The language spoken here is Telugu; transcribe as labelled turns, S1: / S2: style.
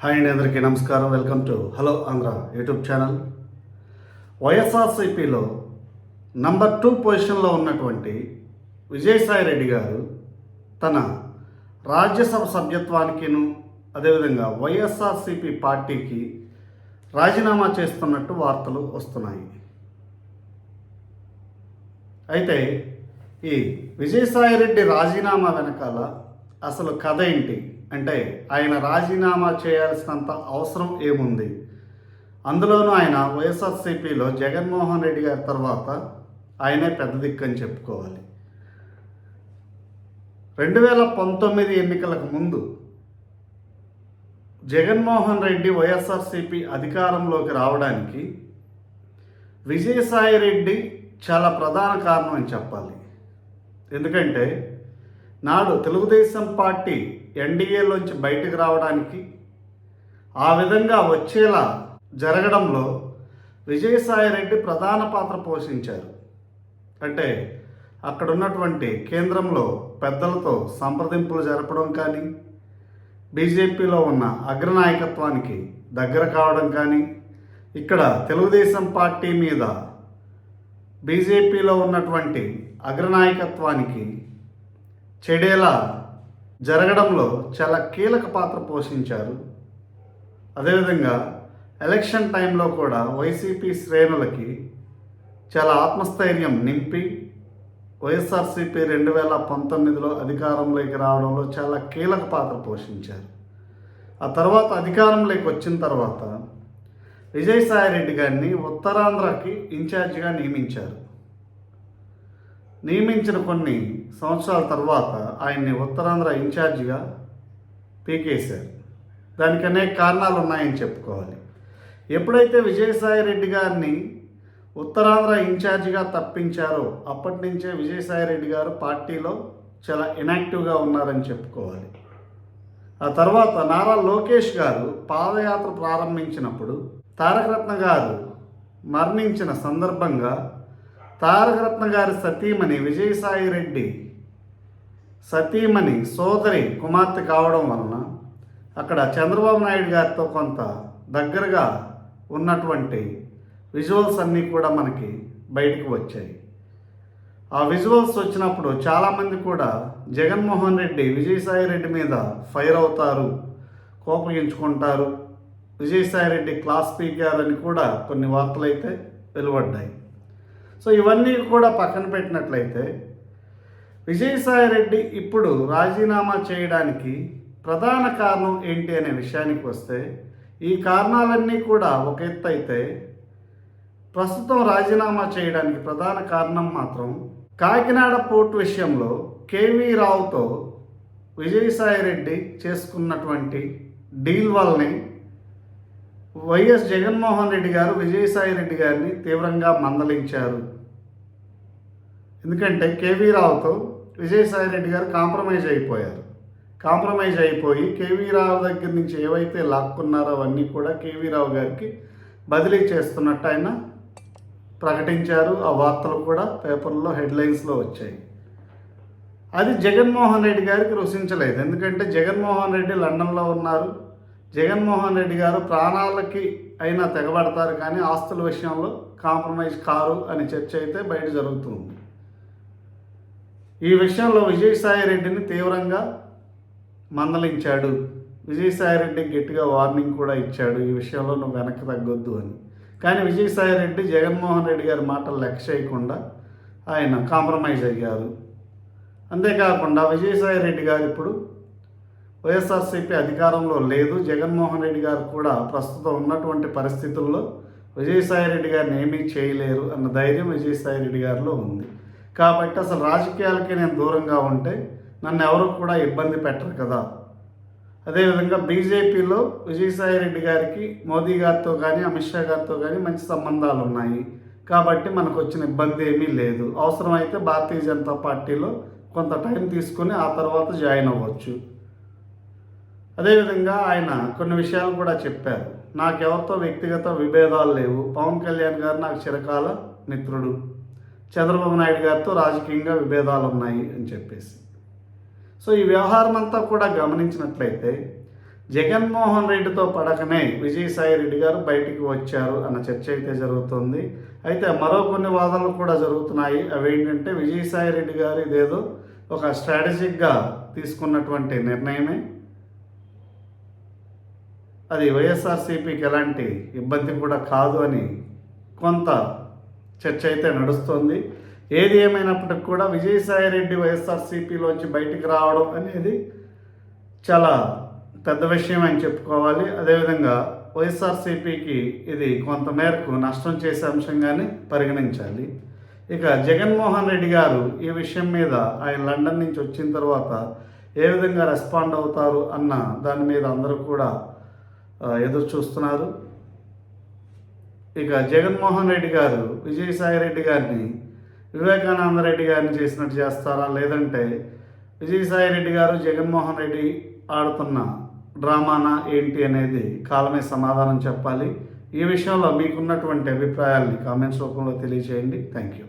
S1: హాయ్ అండి, అందరికీ నమస్కారం. Welcome to hello Andhra YouTube channel. వైఎస్ఆర్సీపీలో నంబర్ 2 పొజిషన్లో ఉన్నటువంటి విజయసాయిరెడ్డి గారు తన రాజ్యసభ సభ్యత్వానికిను అదేవిధంగా వైఎస్ఆర్సీపీ పార్టీకి రాజీనామా చేస్తున్నట్టు వార్తలు వస్తున్నాయి. అయితే ఈ విజయసాయిరెడ్డి రాజీనామా వెనకాల అసలు కథ ఏంటి అంటే ఆయన రాజీనామా చేయాల్సినంత అవసరం ఏముంది? అందులోనూ ఆయన వైఎస్ఆర్సీపీలో జగన్మోహన్ రెడ్డి గారి తర్వాత ఆయనే పెద్ద దిక్కని చెప్పుకోవాలి. 2019 ఎన్నికలకు ముందు జగన్మోహన్ రెడ్డి వైఎస్ఆర్సీపీ అధికారంలోకి రావడానికి విజయసాయిరెడ్డి చాలా ప్రధాన కారణం అని చెప్పాలి. ఎందుకంటే నాడు తెలుగుదేశం పార్టీ ఎన్డీఏలోంచి బయటకు రావడానికి ఆ విధంగా వచ్చేలా జరగడంలో విజయసాయిరెడ్డి ప్రధాన పాత్ర పోషించారు. అంటే అక్కడ ఉన్నటువంటి కేంద్రంలో పెద్దలతో సంప్రదింపులు జరపడం కానీ, బీజేపీలో ఉన్న అగ్రనాయకత్వానికి దగ్గర కావడం కానీ, ఇక్కడ తెలుగుదేశం పార్టీ మీద బీజేపీలో ఉన్నటువంటి అగ్రనాయకత్వానికి చెడేలా జరగడంలో చాలా కీలక పాత్ర పోషించారు. అదేవిధంగా ఎలక్షన్ టైంలో కూడా వైసీపీ శ్రేణులకి చాలా ఆత్మస్థైర్యం నింపి వైఎస్ఆర్సీపీ 2019లో అధికారంలోకి రావడంలో చాలా కీలక పాత్ర పోషించారు. ఆ తర్వాత అధికారంలోకి వచ్చిన తర్వాత విజయసాయిరెడ్డి గారిని ఉత్తరాంధ్రకి ఇన్ఛార్జిగా నియమించిన కొన్ని సంవత్సరాల తర్వాత ఆయన్ని ఉత్తరాంధ్ర ఇన్ఛార్జిగా పీకేశారు. దానికి అనేక కారణాలు ఉన్నాయని చెప్పుకోవాలి. ఎప్పుడైతే విజయసాయిరెడ్డి గారిని ఉత్తరాంధ్ర ఇన్ఛార్జిగా తప్పించారో అప్పటి నుంచే విజయసాయిరెడ్డి గారు పార్టీలో చాలా ఇనాక్టివ్గా ఉన్నారని చెప్పుకోవాలి. ఆ తర్వాత నారా లోకేష్ గారు పాదయాత్ర ప్రారంభించినప్పుడు తారకరత్న గారు మరణించిన సందర్భంగా తారకరత్న గారి సతీమణి విజయసాయిరెడ్డి సతీమణి సోదరి కుమార్తె కావడం వలన అక్కడ చంద్రబాబు నాయుడు గారితో కొంత దగ్గరగా ఉన్నటువంటి విజువల్స్ అన్నీ కూడా మనకి బయటకు వచ్చాయి. ఆ విజువల్స్ వచ్చినప్పుడు చాలామంది కూడా జగన్మోహన్ రెడ్డి విజయసాయిరెడ్డి మీద ఫైర్ అవుతారు, కోపగించుకుంటారు, విజయసాయిరెడ్డి క్లాస్ పీకారని కూడా కొన్ని వార్తలు అయితే వెలువడ్డాయి. సో ఇవన్నీ కూడా పక్కన పెట్టినట్లయితే విజయసాయిరెడ్డి ఇప్పుడు రాజీనామా చేయడానికి ప్రధాన కారణం ఏంటి అనే విషయానికి వస్తే ఈ కారణాలన్నీ కూడా ఒక ఎత్తు అయితే ప్రస్తుతం రాజీనామా చేయడానికి ప్రధాన కారణం మాత్రం కాకినాడ పోర్టు విషయంలో కేవీ రావుతో విజయసాయిరెడ్డి చేసుకున్నటువంటి డీల్ వల్లనే వైఎస్ జగన్మోహన్ రెడ్డి గారు విజయసాయిరెడ్డి గారిని తీవ్రంగా మందలించారు. ఎందుకంటే కేవీ రావుతో విజయసాయిరెడ్డి గారు కాంప్రమైజ్ అయిపోయి కేవీ రావు దగ్గర నుంచి ఏవైతే లాక్కున్నారో అవన్నీ కూడా కేవీ రావు గారికి బదిలీ చేస్తున్నట్టు ఆయన ప్రకటించారు. ఆ వార్తలు కూడా పేపర్లో హెడ్లైన్స్లో వచ్చాయి. అది జగన్మోహన్ రెడ్డి గారికి రుచించలేదు. ఎందుకంటే జగన్మోహన్ రెడ్డి లండన్లో ఉన్నారు. జగన్మోహన్ రెడ్డి గారు ప్రాణాలకి అయినా తెగబడతారు కానీ ఆస్తుల విషయంలో కాంప్రమైజ్ కారు అని చర్చ అయితే బయట జరుగుతుంది. ఈ విషయంలో విజయసాయిరెడ్డిని తీవ్రంగా మందలించాడు. విజయసాయిరెడ్డి గట్టిగా వార్నింగ్ కూడా ఇచ్చాడు, ఈ విషయంలో నువ్వు వెనక్కి తగ్గొద్దు అని. కానీ విజయసాయిరెడ్డి జగన్మోహన్ రెడ్డి గారి మాటలు లెక్క చేయకుండా ఆయన కాంప్రమైజ్ అయ్యారు. అంతేకాకుండా విజయసాయిరెడ్డి గారు ఇప్పుడు వైఎస్ఆర్సీపీ అధికారంలో లేదు. జగన్మోహన్ రెడ్డి గారు కూడా ప్రస్తుతం ఉన్నటువంటి పరిస్థితుల్లో విజయసాయిరెడ్డి గారిని ఏమీ చేయలేరు అన్న ధైర్యం విజయసాయిరెడ్డి గారిలో ఉంది. కాబట్టి అసలు రాజకీయాలకి నేను దూరంగా ఉంటే నన్ను ఎవరు కూడా ఇబ్బంది పెట్టరు కదా. అదేవిధంగా బీజేపీలో విజయసాయిరెడ్డి గారికి మోదీ గారితో కానీ అమిత్ షా గారితో కానీ మంచి సంబంధాలు ఉన్నాయి. కాబట్టి మనకు వచ్చిన ఇబ్బంది ఏమీ లేదు. అవసరమైతే భారతీయ జనతా పార్టీలో కొంత టైం తీసుకొని ఆ తర్వాత జాయిన్ అవ్వచ్చు. అదేవిధంగా ఆయన కొన్ని విషయాలు కూడా చెప్పారు. నాకెవరితో వ్యక్తిగత విభేదాలు లేవు, పవన్ కళ్యాణ్ గారు నాకు చిరకాల మిత్రుడు, చంద్రబాబు నాయుడు గారితో రాజకీయంగా విభేదాలు ఉన్నాయి అని చెప్పేసి. సో ఈ వ్యవహారం అంతా కూడా గమనించినట్లయితే జగన్మోహన్ రెడ్డితో పడకనే విజయసాయి రెడ్డి గారు బయటికి వచ్చారు అన్న చర్చ అయితే జరుగుతుంది. అయితే మరో కొన్ని వాదనలు కూడా జరుగుతున్నాయి. అవి ఏంటంటే విజయసాయి రెడ్డి గారు ఇదేదో ఒక స్ట్రాటజిక్గా తీసుకున్నటువంటి నిర్ణయమే, అది వైఎస్ఆర్సీపీకి ఎలాంటి ఇబ్బంది కూడా కాదు అని కొంత చర్చ అయితే నడుస్తుంది. ఏది ఏమైనప్పటికి కూడా విజయసాయి రెడ్డి వైఎస్ఆర్సీపీలోంచి బయటికి రావడం అనేది చాలా పెద్ద విషయం అని చెప్పుకోవాలి. అదేవిధంగా వైఎస్ఆర్సీపీకి ఇది కొంతమేరకు నష్టం చేసే అంశంగానే పరిగణించాలి. ఇక జగన్మోహన్ రెడ్డి గారు ఈ విషయం మీద ఆయన లండన్ నుంచి వచ్చిన తర్వాత ఏ విధంగా రెస్పాండ్ అవుతారు అన్న దాని మీద అందరూ కూడా ఎదురు చూస్తున్నారు. ఇక జగన్మోహన్ రెడ్డి గారు విజయసాయి రెడ్డి గారిని వివేకానంద రెడ్డి గారిని చేసినట్టు చేస్తారా, లేదంటే విజయసాయి రెడ్డి గారు జగన్మోహన్ రెడ్డి ఆడుతున్న డ్రామానా ఏంటి అనేది కాలమే సమాధానం చెప్పాలి. ఈ విషయంలో మీకున్నటువంటి అభిప్రాయాల్ని కామెంట్స్ రూపంలో తెలియజేయండి. Thank you.